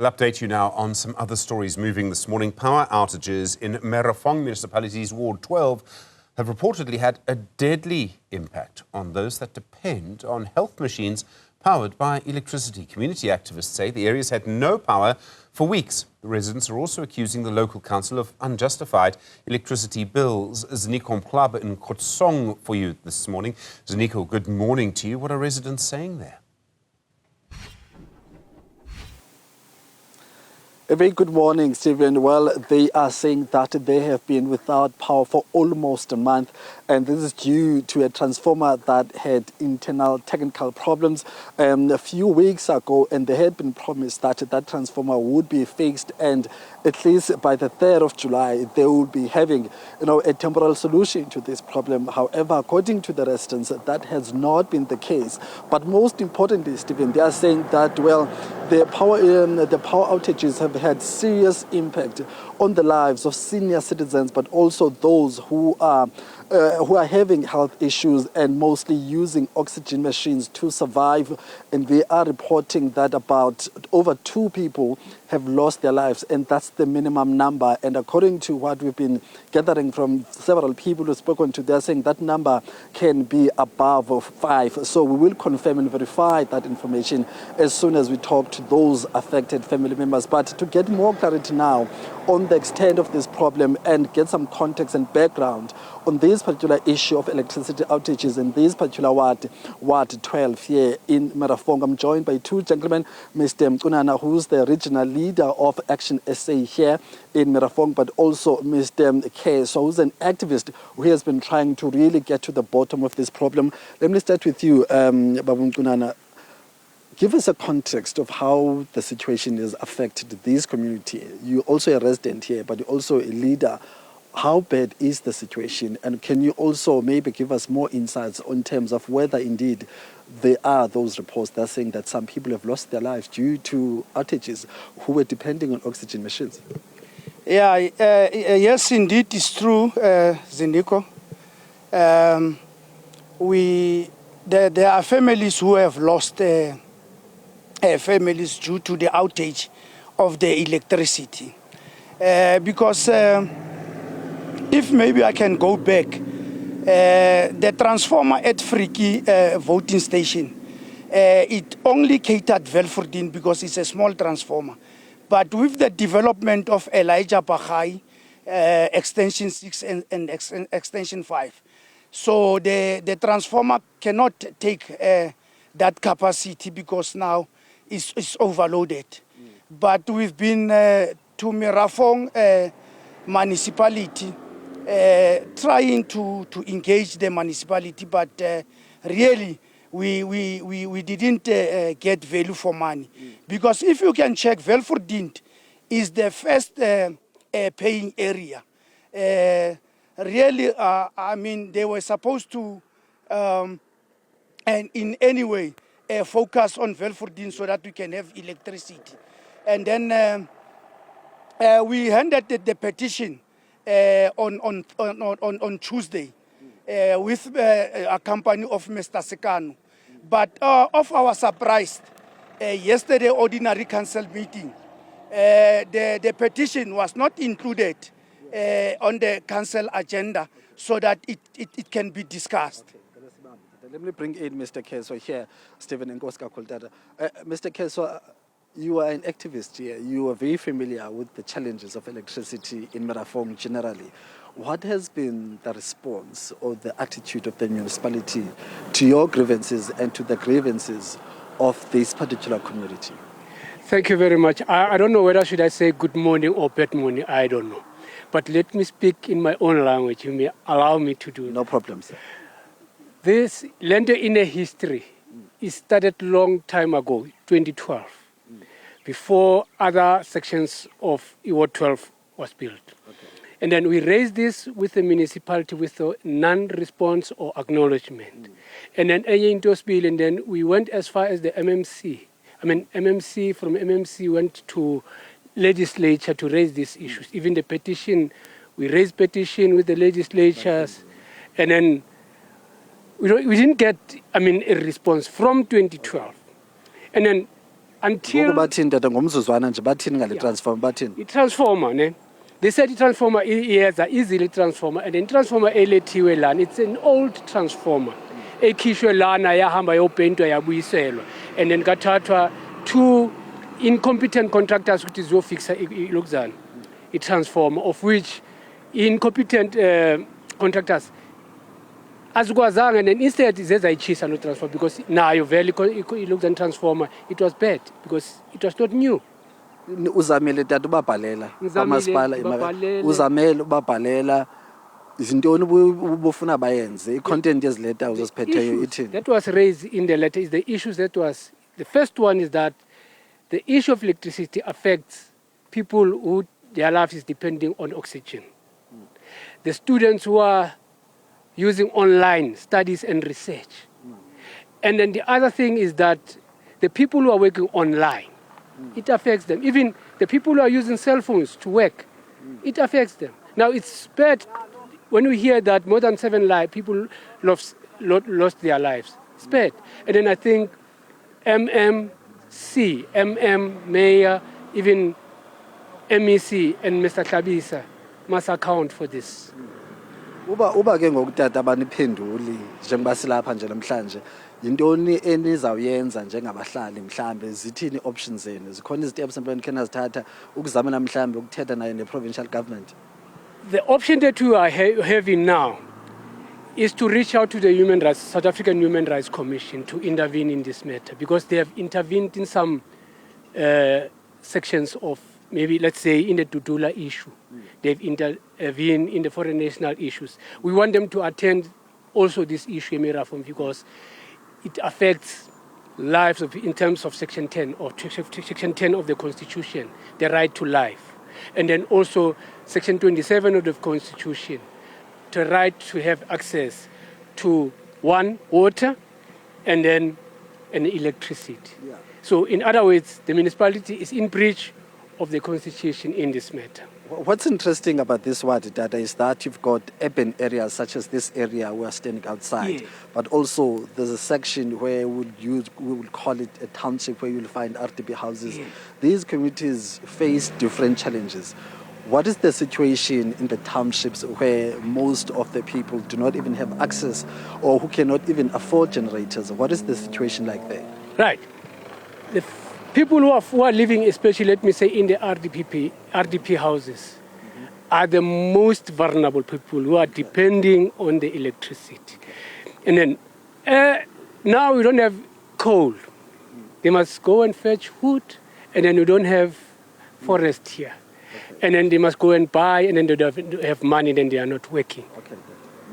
We'll update you now on some other stories moving this morning. Power outages in Merafong Municipality's Ward 12 have reportedly had a deadly impact on those that depend on health machines powered by electricity. Community activists say the area's had no power for weeks. The residents are also accusing the local council of unjustified electricity bills. Ziniko Mhlaba in Khutsong for you this morning. Ziniko, good morning to you. What are residents saying there? A very good morning, Stephen. Well, they are saying that they have been without power for almost a month, and this is due to a transformer that had internal technical problems a few weeks ago, and they had been promised that that transformer would be fixed, and at least by the 3rd of July, they will be having, a temporary solution to this problem. However, according to the residents, that has not been the case. But most importantly, Stephen, they are saying that, well, the power outages have had serious impact on the lives of senior citizens, but also those who are having health issues and mostly using oxygen machines to survive. And they are reporting that about over 2 people have lost their lives, and that's the minimum number. And according to what we've been gathering from several people who've spoken to, they're saying that number can be above 5. So we will confirm and verify that information as soon as we talk to those affected family members. But to get more clarity now on the extent of this problem and get some context and background on this particular issue of electricity outages in this particular Ward 12 here in Merafong, I'm joined by 2 gentlemen, Mr. Mkunana, who's the regional leader of Action SA here in Merafong, but also Mr. Khutsong, who's an activist who has been trying to really get to the bottom of this problem. Let me start with you, Babu Mkunana. Give us a context of how the situation has affected this community. You're also a resident here, but you're also a leader. How bad is the situation? And can you also maybe give us more insights on terms of whether indeed there are those reports that are saying that some people have lost their lives due to outages who were depending on oxygen machines? Yeah, yes, indeed, it's true, Ziniko. There are families who have lost families due to the outage of the electricity. Because if maybe I can go back, the transformer at Friki voting station, it only catered Velfordine because it's a small transformer. But with the development of Elijah Bahai, extension 6 and extension 5, so the transformer cannot take that capacity because now it's overloaded. But we've been to Merafong municipality trying to engage the municipality, but really we didn't get value for money. Because if you can check, Velfordine is the first paying area. Really, I mean, they were supposed to, and in any way, focus on Velfordine so that we can have electricity. And then we handed the petition on Tuesday with a company of Mr. Sekano. But of our surprise, yesterday ordinary council meeting, the petition was not included on the council agenda so that it can be discussed. Okay. Let me bring in Mr. Khutsong here, Stephen Ngoska Koltata. Mr. Khutsong, you are an activist here. You are very familiar with the challenges of electricity in Merafong generally. What has been the response or the attitude of the municipality to your grievances and to the grievances of this particular community? Thank you very much. I don't know whether should I say good morning or bad morning, I don't know. But let me speak in my own language. You may allow me to do. No problem, sir. This land in a history. It started long time ago, 2012, before other sections of Ward 12 was built. Okay. And then we raised this with the municipality with a non-response or acknowledgement. And then bill, and then we went as far as the MMC. From MMC went to legislature to raise these issues. Even the petition, we raised petition with the legislatures, and then we didn't get, a response from 2012. And then until bathini tata ngomzuzwana nje bathini ngale transformer bathini i-transformer, ne? They said i-transformer is easily transformer, and then transformer elethiwe lana, it's an old transformer. Ekhishwe lana yahamba yopentwa yabuyiselwa, and then kathathwa two incompetent contractors ukuthi ziyofixa ilokuzana i-transformer, of which incompetent contractors azikwazanga, and then instead zezayitshisa no transformer because nayo vele ilokuzana transformer, it was bad because it was not new. uzamele tata ubabhalela amasipala uzamele ubabhalela izintoni ubufuna bayenze i-content yezileta uzosiphetheyo ithini. That was raised in the letter is the issues that was, the first one is that the issue of electricity affects people who their life is depending on oxygen. The students who are using online studies and research. And then the other thing is that the people who are working online, it affects them. Even the people who are using cell phones to work, it affects them. Now it's bad when we hear that more than 7 people lost their lives. It's bad. And then I think Mayor, even MEC and Mr. Tlhabisa must account for this. uba ke ngokutata abaniphenduli njengoba silapha nje namhlanje yintoni enizawuyenza njengabahlali mhlambe zithini options zenu zikhona iziteps mhlawumbe kenazithatha ukuzamela mhlambe ukuthetha naye ne-provincial government. The option that we are having now is to reach out to the South African Human Rights Commission to intervene in this matter, because they have intervened in some sections of, maybe let's say in the Dudula issue. They've intervened in the foreign national issues. We want them to attend also this issue in Merafong because it affects lives in terms of Section 10 or Section 10 of the Constitution, the right to life. And then also Section 27 of the Constitution, the right to have access to water and then electricity. Yeah. So in other words, the municipality is in breach of the Constitution in this matter. What's interesting about this data is that you've got urban areas such as this area we are standing outside, but also there's a section where we would call it a township where you'll find RDP houses. These communities face different challenges. What is the situation in the townships where most of the people do not even have access or who cannot even afford generators? What is the situation like there? Right. The people who are living, especially, let me say, in the RDP houses, are the most vulnerable people who are depending on the electricity. And then now we don't have coal. They must go and fetch wood, and then we don't have forest here. And then they must go and buy, and then they don't have money, then they are not working. Okay.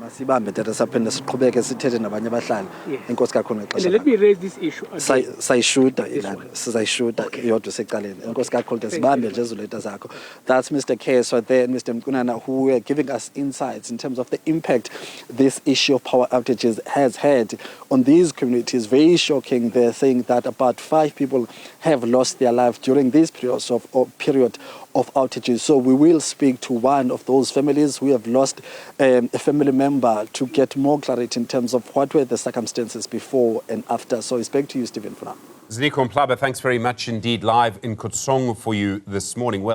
Masibambe tata saphinde siqhubeke sithethe nabanye abahlali. Enkosi kakhulu ngexesha. Let me raise this issue again. Sayishuda ilana sizayishuda yodwa secaleni. Enkosi kakhulu sibambe nje izoleta zakho. That's Mr. Keswa there and Mr. Mkunana, who were giving us insights in terms of the impact this issue of power outages has had on these communities. Very shocking. They're saying that about 5 people have lost their life during this period of outages. So we will speak to one of those families who have lost a family member to get more clarity in terms of what were the circumstances before and after. So it's back to you, Stephen, for now. Ziniko Mhlaba, thanks very much indeed. Live in Khutsong for you this morning. Well.